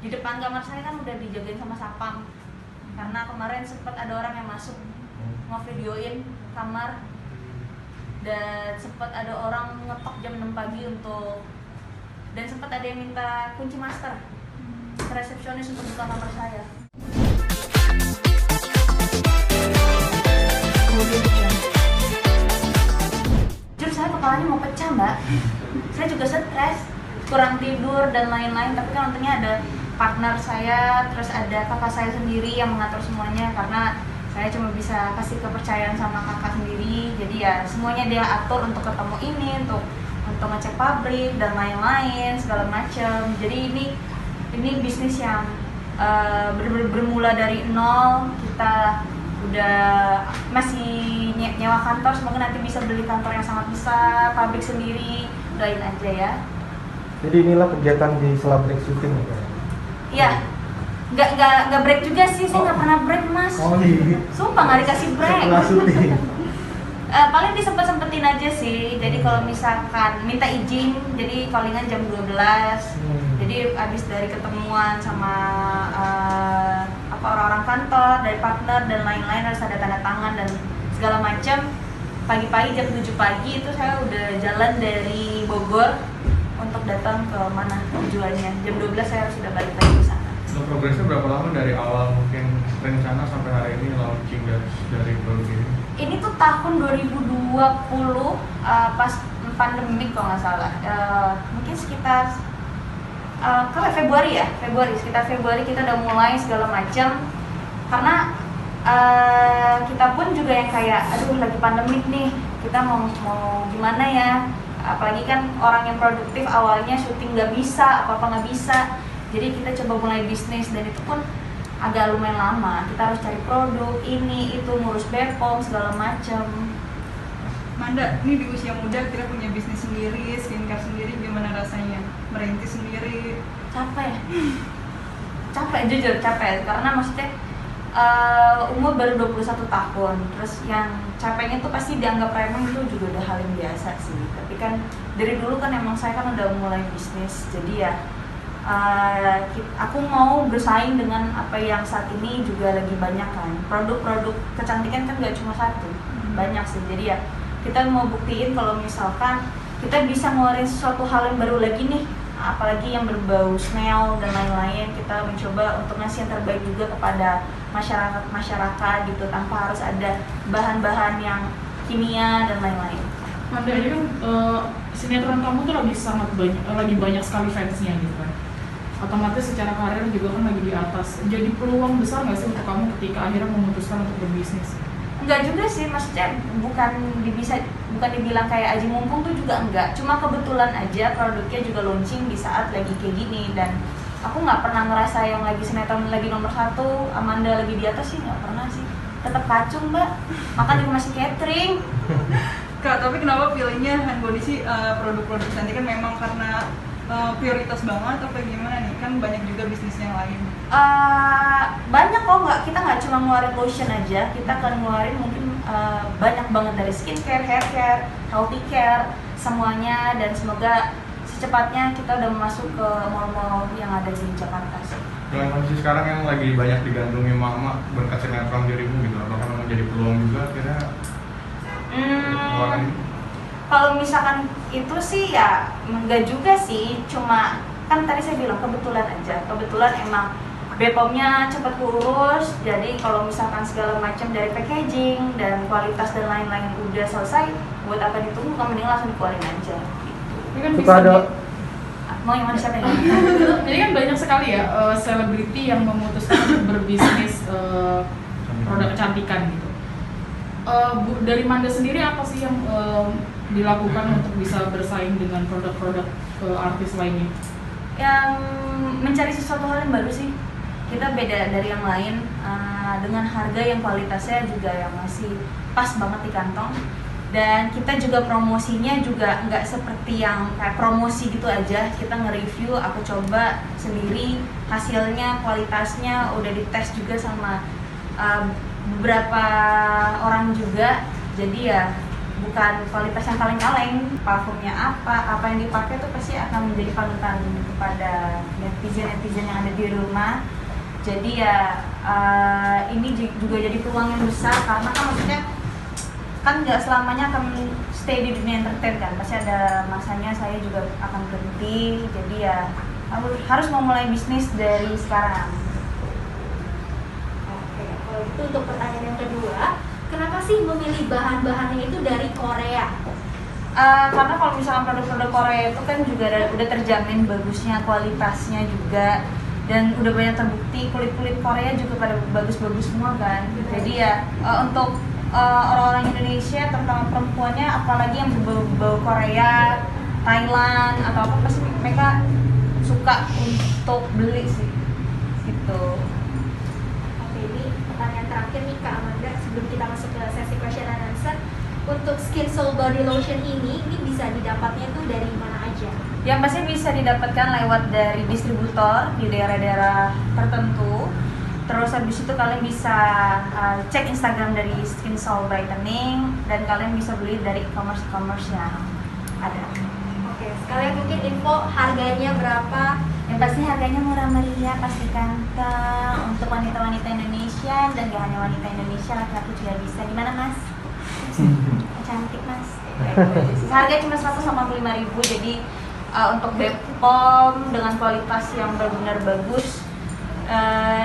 di depan kamar saya kan udah dijagain sama satpam karena kemarin sempat ada orang yang masuk ngevideoin kamar dan sempat ada orang ngetok jam 6 pagi dan sempat ada yang minta kunci master ke resepsionis untuk buka kamar saya. Jujur saya kepalanya mau pecah mbak, saya juga stres, kurang tidur dan lain-lain, tapi kan untungnya ada partner saya, terus ada kakak saya sendiri yang mengatur semuanya karena saya cuma bisa kasih kepercayaan sama kakak sendiri, jadi ya semuanya dia atur untuk ketemu ini, untuk ngecek pabrik dan lain-lain segala macam. Jadi ini bisnis yang bermula dari nol. Kita udah masih nyewa kantor, semoga nanti bisa beli kantor yang sangat besar, pabrik sendiri, doain aja ya. Jadi inilah kegiatan di sela break syuting ya? Iya, nggak break juga sih, saya nggak pernah break mas. Oh iya. Sumpah nggak dikasih break. Setelah syuting. Paling disempet-sempetin aja sih. Jadi kalau misalkan minta izin, jadi callingan jam 12. Jadi abis dari ketemuan sama orang-orang kantor, dari partner dan lain-lain, harus ada tanda tangan dan segala macam. Pagi-pagi jam 7 pagi itu saya udah jalan dari Bogor untuk datang ke mana tujuannya. Jam 12 saya harus sudah balik lagi ke sana. Progresnya berapa lama dari awal mungkin rencana sampai hari ini launching dari produk ini? Ini tuh tahun 2020 pas pandemik kalau nggak salah, mungkin sekitar sekitar Februari kita udah mulai segala macam karena kita pun juga yang kayak aduh lagi pandemik nih, kita mau gimana ya, apalagi kan orang yang produktif awalnya syuting nggak bisa, apa nggak bisa, jadi kita coba mulai bisnis dan itu pun agak lumayan lama. Kita harus cari produk, ini, itu, ngurus Bepom, segala macam. Manda, ini di usia muda kita punya bisnis sendiri, skincare sendiri, gimana rasanya? Merintis sendiri? Capek, jujur capek. Karena maksudnya umur baru 21 tahun. Terus yang capeknya tuh pasti dianggap remeh, itu juga udah hal yang biasa sih. Tapi kan dari dulu kan emang saya kan udah mulai bisnis, jadi ya aku mau bersaing dengan apa yang saat ini juga lagi banyak kan, produk-produk kecantikan kan gak cuma satu, banyak sih. Jadi ya kita mau buktiin kalau misalkan kita bisa ngeluarin sesuatu hal yang baru lagi nih, apalagi yang berbau smell dan lain-lain. Kita mencoba untuk ngasih yang terbaik juga kepada masyarakat gitu, tanpa harus ada bahan-bahan yang kimia dan lain-lain. Manda, ini kan sinetron kamu tuh lagi banyak sekali fansnya gitu kan. Otomatis secara karir juga kan lagi di atas. Jadi peluang besar nggak sih untuk kamu ketika akhirnya memutuskan untuk berbisnis? Enggak juga sih, maksudnya bukan dibilang kayak aji mumpung tuh juga enggak. Cuma kebetulan aja produknya juga launching di saat lagi kayak gini, dan aku nggak pernah ngerasa yang lagi sinetron lagi nomor 1, Amanda lagi di atas sih, nggak pernah sih. Tetap kacung mbak, makan juga masih catering. Kak, tapi kenapa pilihnya hand body sih, produk-produk kecantikan memang karena prioritas banget atau gimana nih? Kan banyak juga bisnis yang lain. Banyak kok, kita nggak cuma ngeluarin lotion aja, kita akan ngeluarin mungkin banyak banget dari skincare, hair care, healthy care, semuanya. Dan semoga secepatnya kita udah masuk ke mall-mall yang ada di Jakarta sih. Dengan kondisi sekarang yang lagi banyak digandrungi mama berkat sinetron dirimu gitu, apakah memang jadi peluang juga akhirnya pengeluaran ini? Kalau misalkan itu sih ya enggak juga sih, cuma kan tadi saya bilang kebetulan aja, kebetulan emang Bepomnya cepat kurus, jadi kalau misalkan segala macam dari packaging dan kualitas dan lain-lain udah selesai, buat apa ditunggu, kan mending langsung dikeluarin aja gitu. Ini kan Suka ada Mau yang mana siapa ya? Jadi kan banyak sekali ya selebriti yang memutuskan untuk berbisnis produk kecantikan gitu. Dari Manda sendiri apa sih yang dilakukan untuk bisa bersaing dengan produk-produk artis lainnya? Yang mencari sesuatu hal yang baru sih. Kita beda dari yang lain, dengan harga yang kualitasnya juga yang masih pas banget di kantong. Dan kita juga promosinya juga nggak seperti yang kayak promosi gitu aja. Kita nge-review, aku coba sendiri, hasilnya, kualitasnya udah dites juga sama beberapa orang juga. Jadi ya bukan kualitas yang kaleng-kaleng. Parfumnya apa yang dipakai tuh pasti akan menjadi panutan kepada netizen yang ada di rumah. Jadi ya ini juga jadi peluang yang besar, karena kan maksudnya kan nggak selamanya akan stay di dunia entertain kan, pasti ada masanya saya juga akan berhenti. Jadi ya harus memulai bisnis dari sekarang. Oke, kalau itu untuk pertanyaan yang kedua, kenapa sih memilih bahan-bahannya itu dari Korea? Karena kalau misalkan produk-produk Korea itu kan juga udah terjamin bagusnya, kualitasnya juga, dan udah banyak terbukti kulit-kulit Korea juga pada bagus-bagus semua kan. Jadi ya untuk orang-orang Indonesia, terutama perempuannya, apalagi yang berbau Korea, Thailand atau apa, pasti mereka suka untuk beli sih gitu. Oke, ini pertanyaan terakhir nih Kak Amanda sebelum kita masuk ke sesi question and answer. Untuk Skin Soul Body Lotion ini bisa didapatnya tuh dari mana aja? Yang pasti bisa didapatkan lewat dari distributor di daerah-daerah tertentu. Terus habis itu kalian bisa cek Instagram dari Skin Soul Brightening, dan kalian bisa beli dari e-commerce yang ada. Oke, sekalian mungkin info harganya berapa? Yang pasti harganya murah meriah, pasti kantong untuk wanita-wanita Indonesia, dan gak hanya wanita Indonesia, laki-laki juga bisa. Gimana Mas? Cantik Mas. Harganya cuma 185.000, jadi untuk Bepom dengan kualitas yang benar-benar bagus.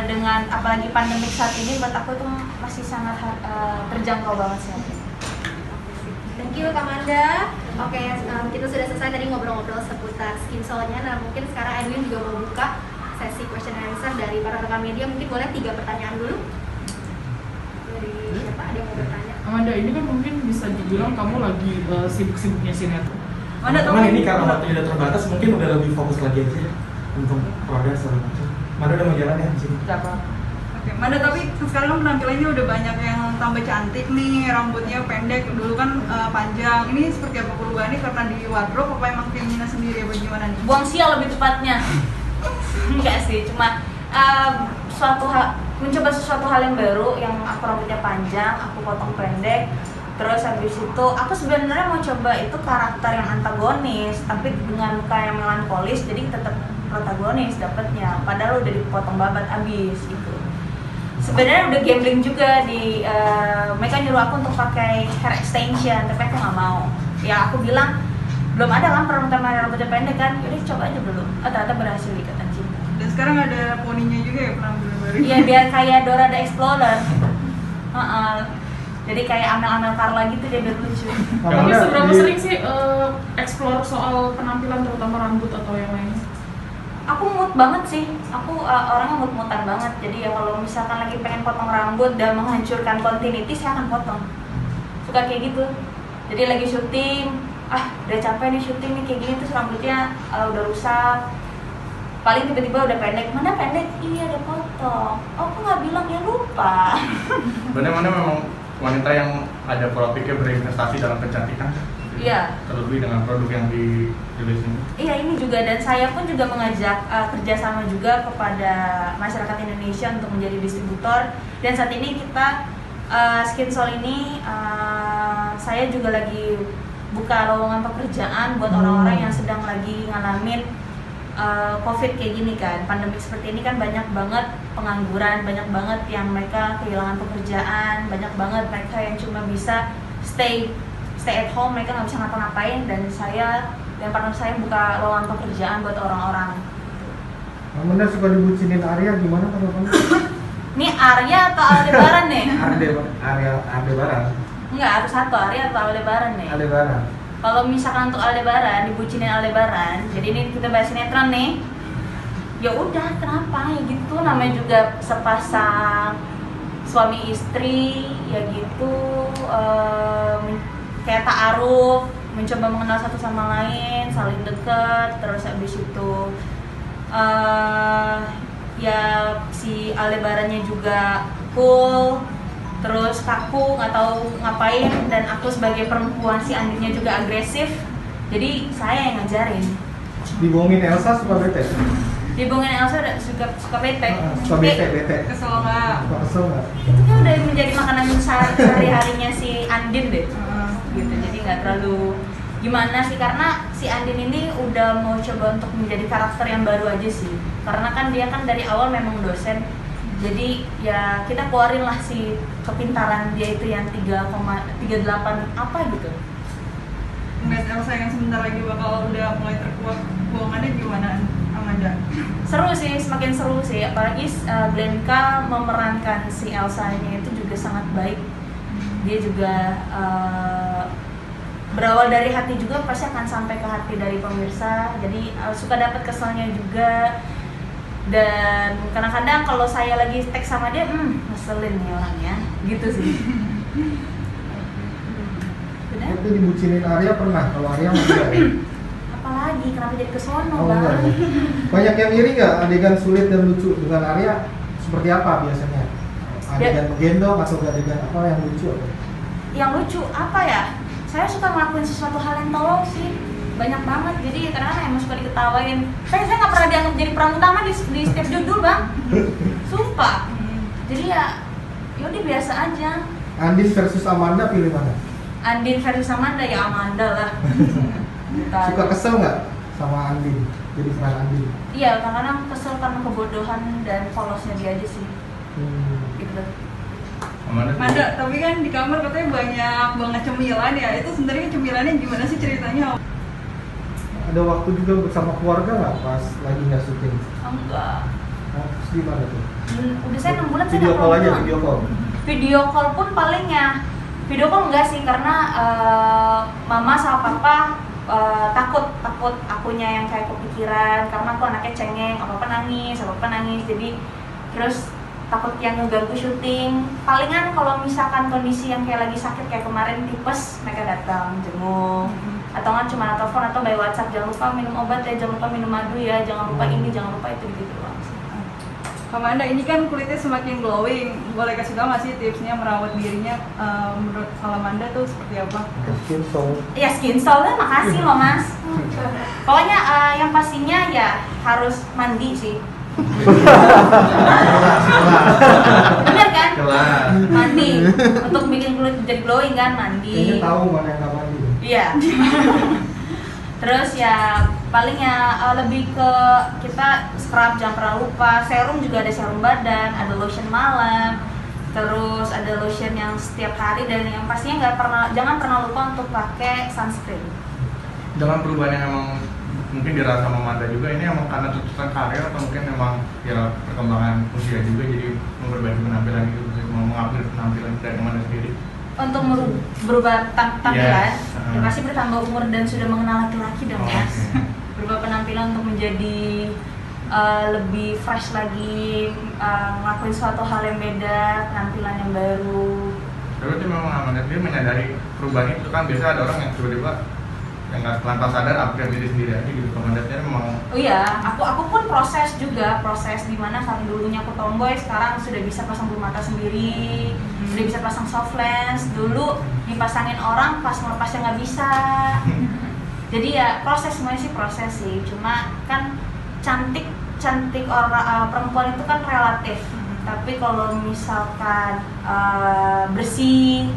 Dengan apalagi pandemik saat ini, buat aku itu masih sangat terjangkau banget sih. Thank you Kak Amanda. Oke, kita sudah selesai tadi ngobrol-ngobrol seputar Skin Soul-nya. Nah, mungkin sekarang Edwin juga mau buka sesi question and answer dari para rekan media. Mungkin boleh 3 pertanyaan dulu. Dari siapa? Ada yang mau bertanya? Amanda, ini kan mungkin bisa dibilang kamu lagi sibuk-sibuknya sinetron. Teman-teman ini karena waktunya udah terbatas, mungkin udah lebih fokus lagi aja ya untuk produk segala macam. Manda udah mau jalan ya di sini. Gak apa. Oke, Manda, tapi sekarang kan penampilannya udah banyak yang tambah cantik nih, rambutnya pendek, dulu kan panjang. Ini seperti apa perubahannya, karena di wardrobe apa emang keinginan sendiri apa gimana nih? Buang sial lebih tepatnya. Enggak sih, cuma mencoba sesuatu hal yang baru. Yang aku rambutnya panjang, aku potong pendek. Terus habis itu aku sebenarnya mau coba itu karakter yang antagonis, tapi dengan muka yang melankolis, jadi tetap protagonis dapatnya. Padahal udah dipotong babat abis gitu. Sebenarnya udah gambling juga di mereka nyuruh aku untuk pakai hair extension, tapi aku nggak mau. Ya aku bilang belum ada kan pertama rambutnya pendek kan, jadi coba aja dulu. Oh ternyata berhasil, Ikatan Cinta. Dan sekarang ada poninya juga ya penampilan baru? Iya, biar kayak Dora the Explorer. Jadi kayak Amel Carla gitu, dia biar lucu. Tapi seberapa sering sih explore soal penampilan, terutama rambut atau yang lain? Aku mood banget sih, aku orangnya mood-moodan banget. Jadi ya kalau misalkan lagi pengen potong rambut dan menghancurkan continuity, saya akan potong. Suka kayak gitu. Jadi lagi syuting, udah capek nih syuting nih kayak gini, terus rambutnya udah rusak. Paling tiba-tiba udah pendek, mana pendek? Iya udah potong. Oh aku nggak bilang, ya lupa. Benar-benar memang wanita yang ada pola pikir berinvestasi dalam kecantikan. Iya. Terlebih dengan produk yang dirilis ini. Iya, ini juga, dan saya pun juga mengajak kerjasama juga kepada masyarakat Indonesia untuk menjadi distributor. Dan saat ini kita Skin Soul ini saya juga lagi buka lowongan pekerjaan buat orang-orang yang sedang lagi ngalamin COVID kayak gini kan. Pandemik seperti ini kan banyak banget pengangguran, banyak banget yang mereka kehilangan pekerjaan, banyak banget mereka yang cuma bisa stay at home, mereka nggak bisa ngapa-ngapain, dan saya dan partner saya buka lowongan pekerjaan buat orang-orang. Amanda suka dibucinin Arya, gimana kalau kamu? Ini Arya atau Aldebaran nih? Aldebaran. Enggak, harus satu, Arya atau Aldebaran nih? Aldebaran. Kalau misalkan untuk Aldebaran, dibucinin Aldebaran, jadi ini kita bahas sinetron nih. Ya udah, kenapa ya gitu, namanya juga sepasang suami istri ya gitu, kayak ta'aruf, mencoba mengenal satu sama lain, saling deket. Terus habis itu ya si Aldebarannya juga cool, terus kaku, nggak tahu ngapain, dan aku sebagai perempuan si Andinnya juga agresif, jadi saya yang ngajarin. Dibohongin Elsa suka bete? Dibohongin Elsa udah suka bete. Suka bete. Kesel nggak? Suka kesel nggak? Itu kan udah menjadi makanan sehari-harinya si Andin deh. gitu. Jadi nggak terlalu gimana sih, karena si Andin ini udah mau coba untuk menjadi karakter yang baru aja sih. Karena kan dia kan dari awal memang dosen. Jadi ya kita keluarin lah si kepintaran dia itu yang 3,38 apa gitu. Ngeliat Elsa yang sebentar lagi bakal udah mulai terkuak keuangannya gimana, Amanda? Seru sih, semakin seru sih. Apalagi Glenka memerankan si Elsa-nya itu juga sangat baik. Dia juga berawal dari hati juga, pasti akan sampai ke hati dari pemirsa. Jadi suka dapat keselnya juga. Dan kadang-kadang kalau saya lagi tag sama dia, ngeselin nih orangnya, gitu sih. Udah? Tapi dibucinin Arya pernah, kalau Arya masih nggak ya? Apalagi, kenapa jadi kesono, Oh, enggak. Bang? Banyak yang iri nggak adegan sulit dan lucu dengan Arya? Seperti apa biasanya? Adegan menggendong atau adegan apa yang lucu? Apa? Yang lucu apa ya? Saya suka ngelakuin sesuatu hal yang tolol sih, banyak banget. Jadi kadang-kadang emang suka diketawain. Saya nggak pernah dianggap jadi peran utama di setiap judul, Bang. Sumpah. Jadi ya udah biasa aja. Andis versus Amanda pilih mana? Andin versus Amanda, ya Amanda lah. Suka kesel nggak sama Andin? Jadi peran Andin? Iya, kadang-kadang kesel karena kebodohan dan polosnya dia aja sih. Gitu. Amanda, tapi kan di kamar katanya banyak banget cemilan ya. Itu sebenarnya cemilannya gimana sih ceritanya? Ada waktu juga bersama keluarga nggak pas lagi nggak syuting? Enggak. Nah, terus gimana tuh? Udah saya 6 bulan saya Video nggak call pernah aja, pulang. video call. Video call pun palingnya. Video call enggak sih, karena mama sama papa takut akunya yang kayak kepikiran, karena aku anaknya cengeng, apa-apa nangis. Jadi terus takut yang ngeganggu syuting. Palingan kalau misalkan kondisi yang kayak lagi sakit kayak kemarin tipes, mereka datang jenguk. Atau nggak cuma telepon atau by WhatsApp, jangan lupa minum obat ya, jangan lupa minum madu ya, jangan lupa ini, jangan lupa itu, gitu doang sih. Amanda, ini kan kulitnya semakin glowing. Boleh kasih tau nggak sih tipsnya merawat dirinya menurut Amanda tuh seperti apa? Skin tone. Ya skin tone, makasih loh mas. Pokoknya yang pastinya ya harus mandi sih. Bener kan? Jelas. Mandi untuk bikin kulit jadi glowing kan, mandi. Kayaknya tahu mana yang nggak mandi. Iya. Terus ya paling ya lebih ke kita scrub, jangan pernah lupa. Serum juga ada serum badan, ada lotion malam. Terus ada lotion yang setiap hari, dan yang pastinya jangan pernah lupa untuk pakai sunscreen. Dengan perubahan yang emang mungkin dirasa sama Amanda juga, ini emang karena tuntutan karir atau mungkin memang ya perkembangan usia juga, jadi memperbaiki penampilan gitu, mau mengupgrade penampilan dari Amanda sendiri. Untuk berubah tampilan, Yes. ya pasti bertambah umur dan sudah mengenal laki-laki dong, Mas. Oke. Berubah penampilan untuk menjadi lebih fresh lagi, ngelakuin suatu hal yang beda, penampilan yang baru. Tapi itu memang Amanda sendiri menyadari perubahan itu kan, biasa ada orang yang tiba-tiba yang nggak lantas sadar upgrade diri sendiri aja gitu. Amanda sendiri memang. Oh iya, aku pun proses dimana kan dulunya aku tomboy, sekarang sudah bisa pasang bulu mata sendiri, sudah bisa pasang soft lens. Dulu dipasangin orang, pas melepasnya nggak bisa. Jadi ya semuanya sih proses sih. Cuma kan cantik orang perempuan itu kan relatif. Tapi kalau misalkan bersih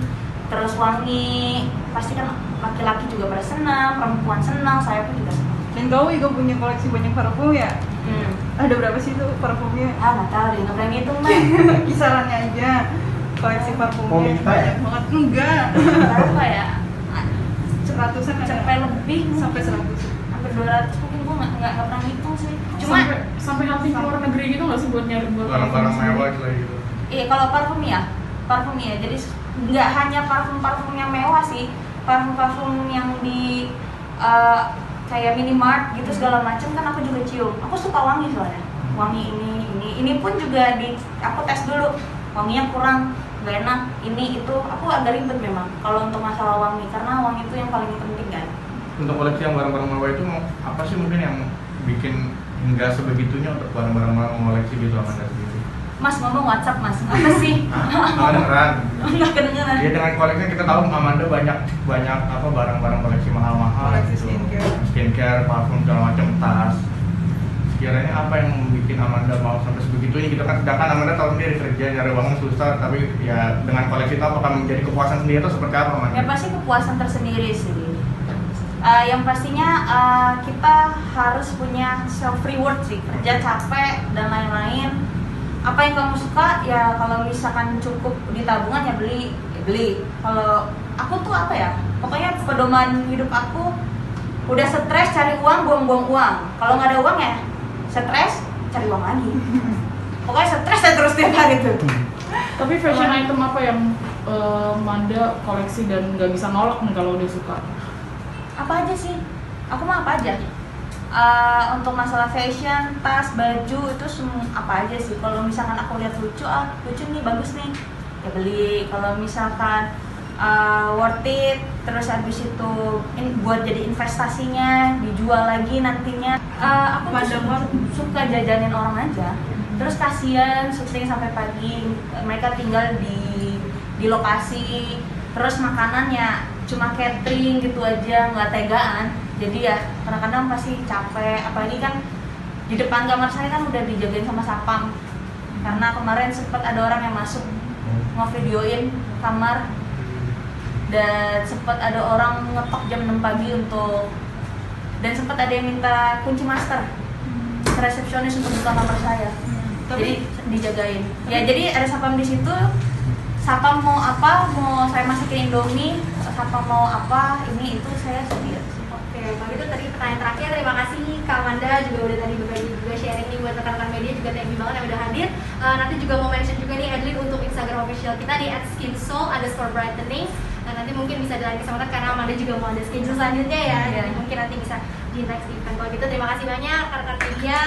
terus wangi, pasti kan laki-laki juga pada senang, perempuan senang, saya pun juga senang. Dan kau juga punya koleksi banyak parfum ya? Ada berapa sih tuh parfumnya? Nggak tahu deh, nggak berani itu mah. Kisarannya aja. Koleksi parfumnya Mau minta ya? banyak banget. Enggak. Berapa ya? Seratusan ada. Sampai lebih, Sampai 100. sampai 200 mungkin, gue nggak pernah ngitung sih. Cuma sampai nanti ke luar negeri gitu nggak sih buat nyari buat Barang-barang parfum mewah sendiri? gitu. iya, kalau parfum ya, jadi nggak hanya parfum yang mewah sih, parfum yang di kayak minimart gitu segala macam kan aku juga cium. Aku suka wangi soalnya, wangi ini pun juga aku tes dulu, wanginya kurang, nggak enak, ini itu aku agak ribet memang kalau untuk masalah wangi, karena wangi itu yang paling penting kan. Untuk koleksi yang barang-barang mewah itu apa sih mungkin yang bikin hingga sebegitunya untuk barang-barang mewah mengoleksi gitu Amanda sendiri? Mas ngomong WhatsApp mas, apa sih? Nggak kedengeran. Nggak kedengeran. Ya dengan koleksinya kita tahu Amanda banyak apa barang-barang koleksi mahal-mahal Koleksi gitu. skincare. Skincare, parfum segala macam, tas. sekiranya apa yang bikin Amanda mau sampai sebegitunya gitu kan, sedangkan Amanda tahu sendiri kerja nyari uangnya susah, tapi ya dengan koleksi itu apakah menjadi kepuasan sendiri atau seperti apa Amanda? Ya pasti kepuasan tersendiri sih. Yang pastinya kita harus punya self reward sih, kerja capek dan lain-lain. Apa yang kamu suka ya, kalau misalkan cukup di tabungan ya beli, Kalau aku tuh apa ya, pokoknya pedoman hidup aku udah stres cari uang, buang-buang uang. Kalau nggak ada uang ya stres cari uang lagi. Pokoknya stres ya terus tiap hari tuh. Tapi fashion item apa yang Manda koleksi dan nggak bisa nolak nih kalau udah suka? Apa aja sih? Aku mah apa aja. Untuk masalah fashion, tas, baju itu semua apa aja sih. Kalau misalkan aku lihat lucu nih, bagus nih, ya beli. Kalau misalkan worth it, terus habis itu buat jadi investasinya, dijual lagi nantinya. Aku suka jajanin orang aja. Terus kasihan syuting sampai pagi, mereka tinggal di lokasi, terus makanannya cuma catering gitu aja, nggak tegaan. Jadi ya kadang-kadang pasti capek, apalagi kan di depan kamar saya kan udah dijagain sama sapam, karena kemarin sempat ada orang yang masuk ngevideoin kamar, dan sempat ada orang ngetok jam 6 pagi dan sempat ada yang minta kunci master resepsionis untuk buka kamar saya. Jadi dijagain. Ya jadi ada sapam di situ. Sapam mau apa, mau saya masukin Indomie, sapam mau apa, ini itu saya sedia. Oke, kalau itu tadi pertanyaan terakhir. Terima kasih Kak Amanda juga udah tadi berbagi juga sharing nih buat rekan-rekan media, juga thank you banget yang udah hadir. Nanti juga mau mention juga nih Edlin untuk Instagram official kita di @skinsol_brightening. Dan nanti mungkin bisa dilanjut sama karena Amanda juga mau ada schedule selanjutnya ya. Jadi mungkin nanti bisa di next event. Kalau gitu terima kasih banyak rekan-rekan media.